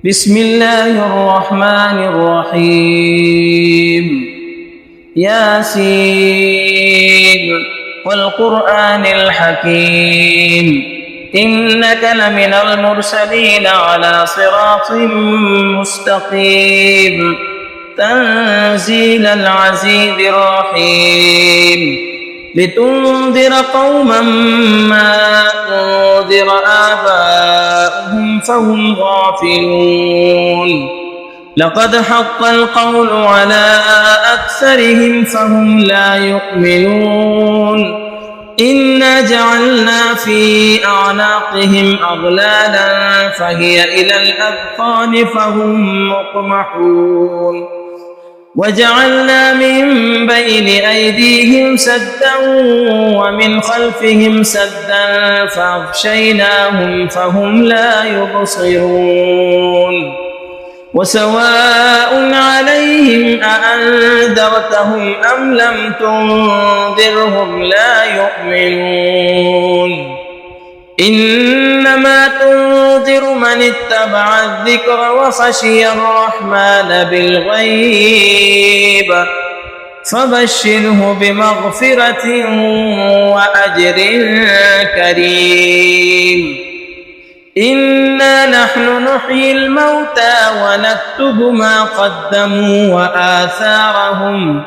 بسم الله الرحمن الرحيم ياسين والقرآن الحكيم إنك لمن المرسلين على صراط مستقيم تنزيل العزيز الرحيم لتنذر قوما ما أنذر آباؤهم فهم غافلون لقد حق القول على أكثرهم فهم لا يؤمنون إنا جعلنا في أعناقهم أغلالا فهي إلى الأذقان فهم مقمحون وجعلنا من بين أيديهم سدا ومن خلفهم سدا فأغشيناهم فهم لا يبصرون وسواء عليهم أأنذرتهم أم لم تنذرهم لا يؤمنون إنما تنذر من اتبع الذكر وخشي الرحمن بالغيب فبشره بمغفرة وأجر كريم إنا نحن نحيي الموتى ونكتب ما قدموا وآثارهم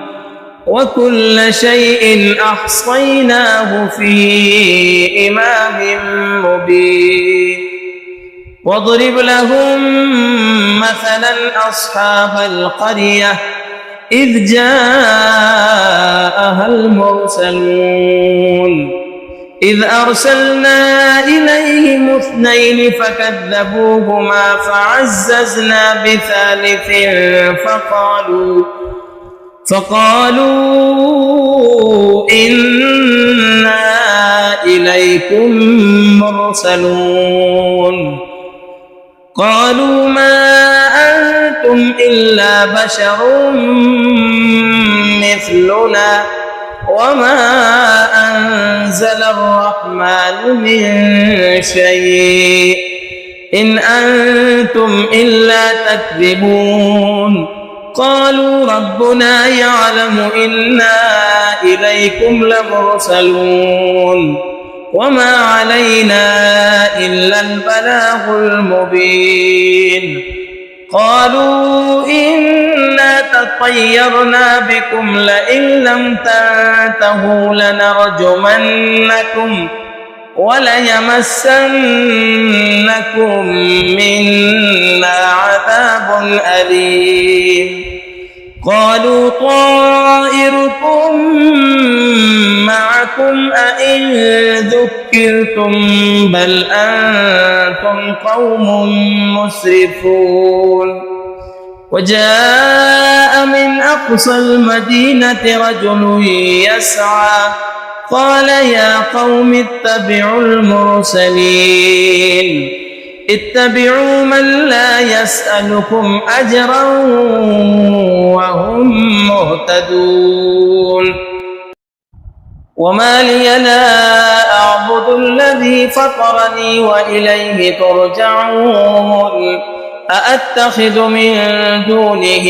وكل شيء أحصيناه في إمام مبين واضرب لهم مثلا أصحاب القرية إذ جاءها المرسلون إذ أرسلنا إليهم اثنين فكذبوهما فعززنا بثالث فقالوا إنا إليكم مرسلون قالوا ما أنتم إلا بشر مثلنا وما أنزل الرحمن من شيء إن أنتم إلا تكذبون قالوا ربنا يعلم إنا إليكم لمرسلون وما علينا إلا البلاغ المبين قالوا إنا تطيرنا بكم لئن لم تنتهوا لنرجمنكم وليمسنكم منا عذاب أليم قالوا طائركم معكم أئن ذكرتم بل أنتم قوم مسرفون وجاء من أقصى المدينة رجل يسعى قال يا قوم اتبعوا المرسلين اتبعوا من لا يسألكم أجرا وهم مهتدون وما لي لا أعبد الذي فطرني وإليه ترجعون أأتخذ من دونه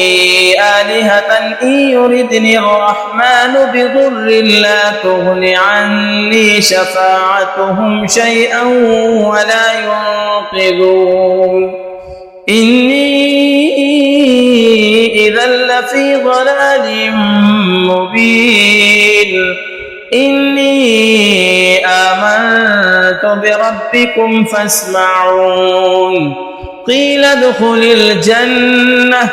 آلهة إن يردني الرحمن بضر لا تغن عني شفاعتهم شيئا ولا ينقذون إني إذا لفي ضلال مبين إني آمنت بربكم فاسمعون قيل ادخل الجنة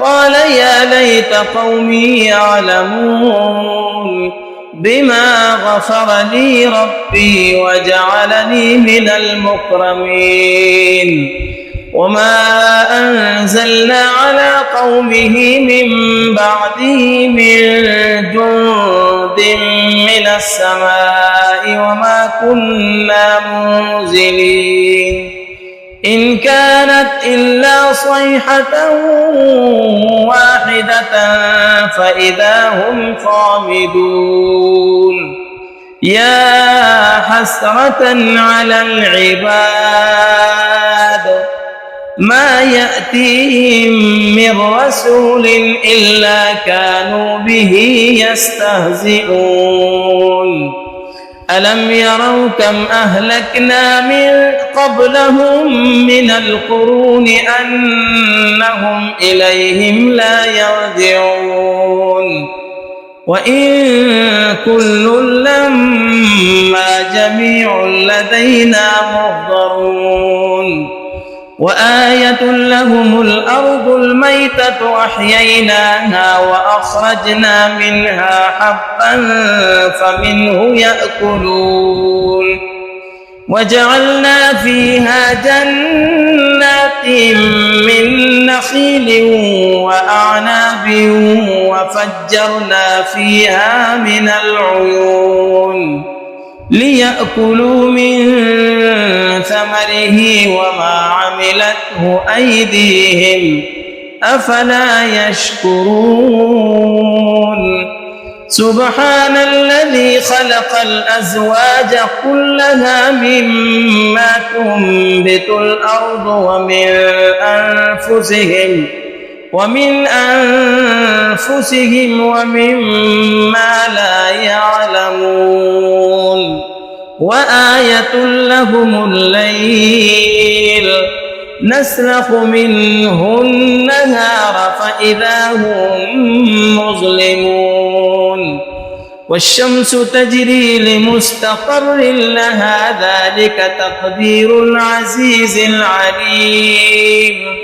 قال يا ليت قومي يعلمون بما غفر لي ربي وجعلني من المكرمين وما أنزلنا على قومه من بعده من جند من السماء وما كنا منزلين إن كانت إلا صيحة واحدة فإذا هم خامدون يا حسرة على العباد ما يأتيهم من رسول إلا كانوا به يستهزئون ألم يروا كم أهلكنا من قبلهم من القرون أنهم إليهم لا يرجعون وإن كل لما جميع لدينا محضرون وآية لهم الأرض الميتة أحييناها وأخرجنا منها حبا فمنه يأكلون وجعلنا فيها جنات من نخيل وأعناب وفجرنا فيها من العيون ليأكلوا من ثمره وما عملته أيديهم أفلا يشكرون سبحان الذي خلق الأزواج كلها مما تنبت الأرض ومن أنفسهم ومما لا يعلمون وآية لهم الليل نسلخ منه النهار فإذا هم مظلمون والشمس تجري لمستقر لها ذلك تقدير العزيز العليم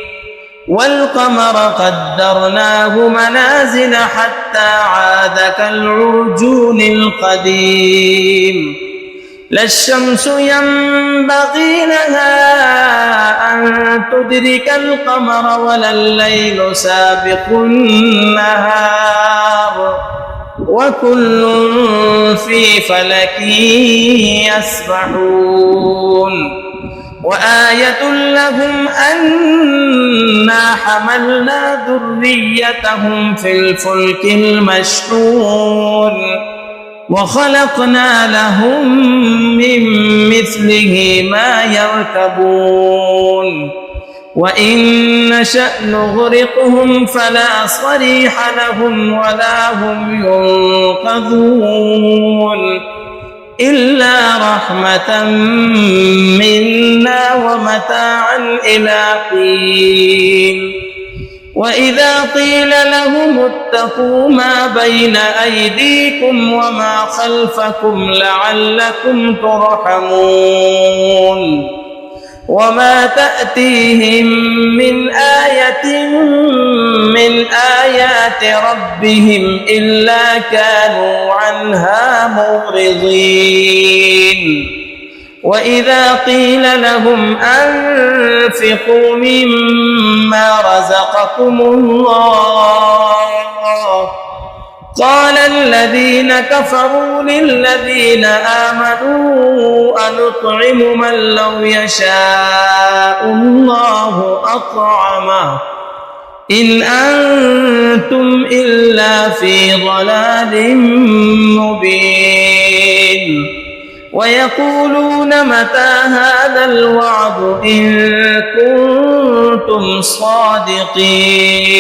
والقمر قدرناه منازل حتى عاد كالعرجون القديم لا الشمس ينبغي لها أن تدرك القمر ولا الليل سابق النهار وكل في فلك يسبحون وآية لهم أنا حملنا ذريتهم في الفلك المشحون وخلقنا لهم من مثله ما يركبون وإن نشأ نغرقهم فلا صريح لهم ولا هم ينقذون إلا رحمة منا ومتاعا إلى حين وإذا قيل لهم اتقوا ما بين أيديكم وما خلفكم لعلكم ترحمون وما تأتيهم من آية من آيات ربهم إلا كانوا عنها معرضين وإذا قيل لهم أنفقوا مما رزقكم الله قال الذين كفروا للذين آمنوا أنطعم من لو يشاء الله أطعمه إن أنتم إلا في ضلال مبين ويقولون متى هذا الوعد إن كنتم صادقين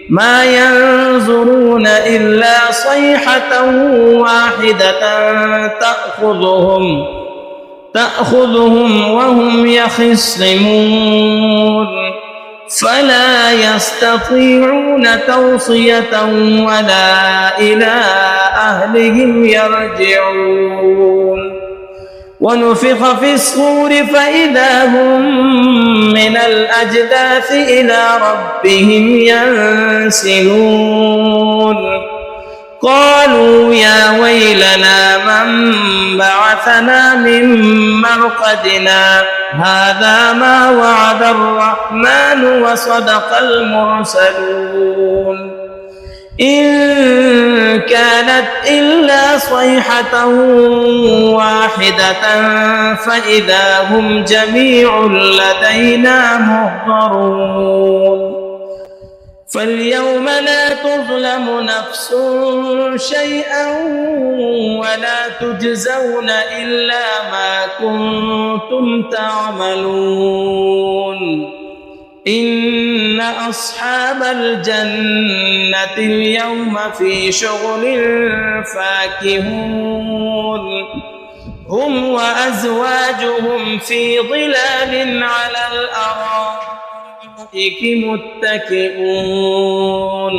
ما ينظرون إلا صيحة واحدة تأخذهم وهم يخصمون فلا يستطيعون توصية ولا إلى أهلهم يرجعون ونفخ في الصور فإذا هم من الأجداث إلى ربهم ينسلون قالوا يا ويلنا من بعثنا من مرقدنا هذا ما وعد الرحمن وصدق المرسلون إن كانت إلا صيحة واحدة فإذا هم جميع لدينا محضرون فاليوم لا تظلم نفس شيئا ولا تجزون إلا ما كنتم تعملون إن أصحاب الجنة اليوم في شغل فاكهون هم وأزواجهم في ظلال على الأرائك متكئون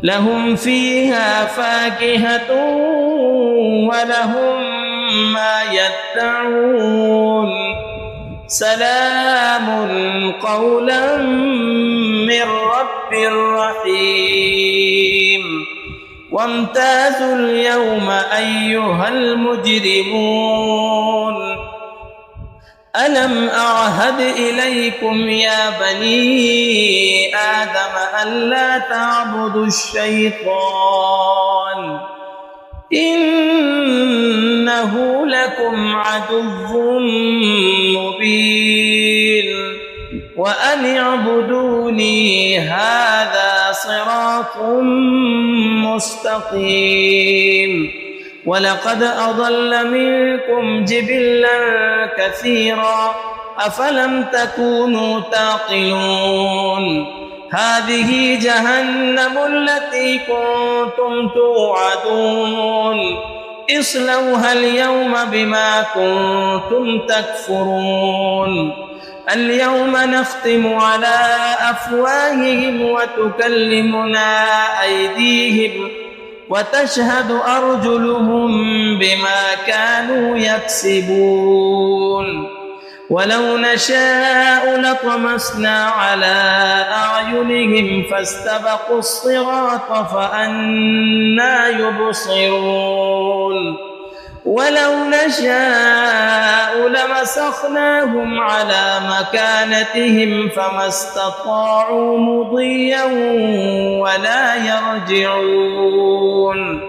لهم فيها فاكهة ولهم ما يدعون سلام قولا من رب رحيم وامتازوا اليوم أيها المجرمون ألم أعهد إليكم يا بني آدم ألا تعبدوا الشيطان إنه لكم عدو مبين وأن اعبدوني هذا صراط مستقيم ولقد أضل منكم جبلا كثيرا أفلم تكونوا تعقلون هذه جهنم التي كنتم توعدون اصلوها اليوم بما كنتم تكفرون اليوم نختم على أفواههم وتكلمنا أيديهم وتشهد أرجلهم بما كانوا يكسبون ولو نشاء لطمسنا على أعينهم فاستبقوا الصراط فأنى يبصرون ولو نشاء لمسخناهم على مكانتهم فما استطاعوا مضيا ولا يرجعون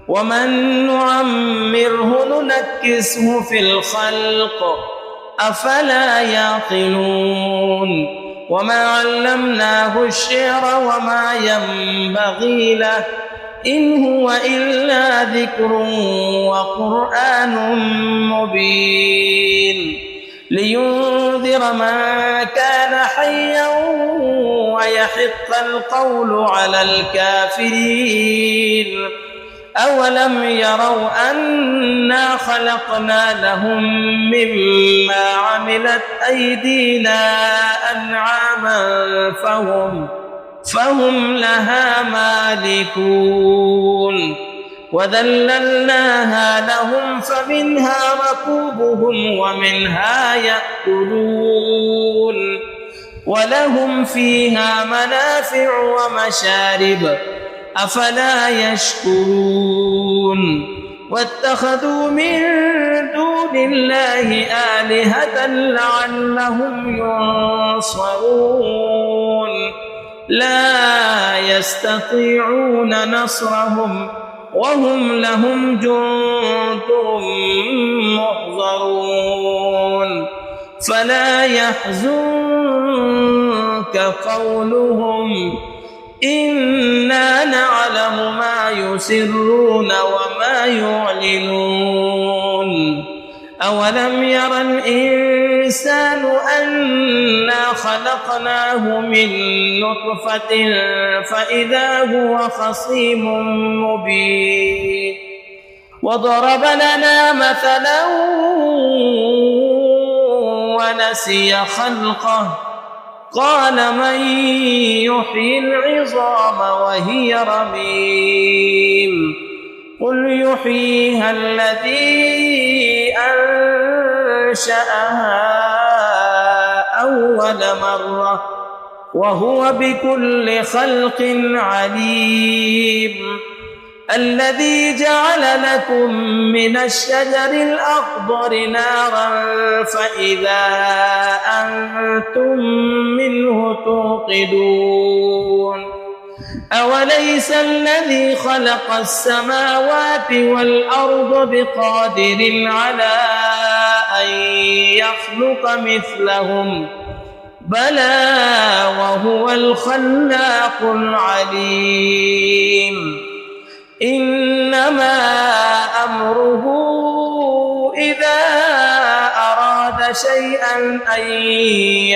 ومن نعمره ننكسه في الخلق أفلا يعقلون وما علمناه الشعر وما ينبغي له إن هو إلا ذكر وقرآن مبين لينذر من كان حيا ويحق القول على الكافرين أولم يروا أنا خلقنا لهم مما عملت أيدينا أنعاما فهم لها مالكون وذللناها لهم فمنها ركوبهم ومنها يأكلون ولهم فيها منافع ومشارب أفلا يشكرون واتخذوا من دون الله آلهة لعلهم ينصرون لا يستطيعون نصرهم وهم لهم جند محضرون فلا يحزنك قولهم إنا نعلم ما يسرون وما يعلنون أولم ير الإنسان أنا خلقناه من نطفة فإذا هو خصيم مبين وضرب لنا مثلا ونسي خلقه قال من يحيي العظام وهي رميم قل يحييها الذي أنشأها أول مرة وهو بكل خلق عليم الذي جعل لكم من الشجر الأخضر نارا فإذا أنتم منه توقدون أوليس الذي خلق السماوات والأرض بقادر على أن يخلق مثلهم بلى وهو الخلاق العليم إنما أمره إذا أراد شيئا أن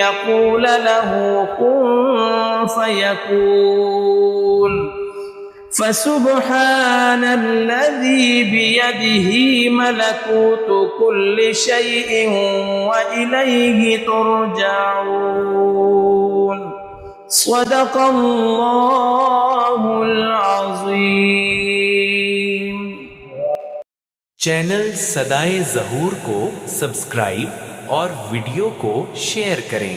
يقول له كن فيكون فسبحان الذي بيده ملكوت كل شيء وإليه ترجعون صدق الله العظيم। चैनल सदाए ज़हूर को सब्सक्राइब और वीडियो को शेयर करें।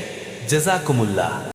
जज़ाकुमुल्लाह।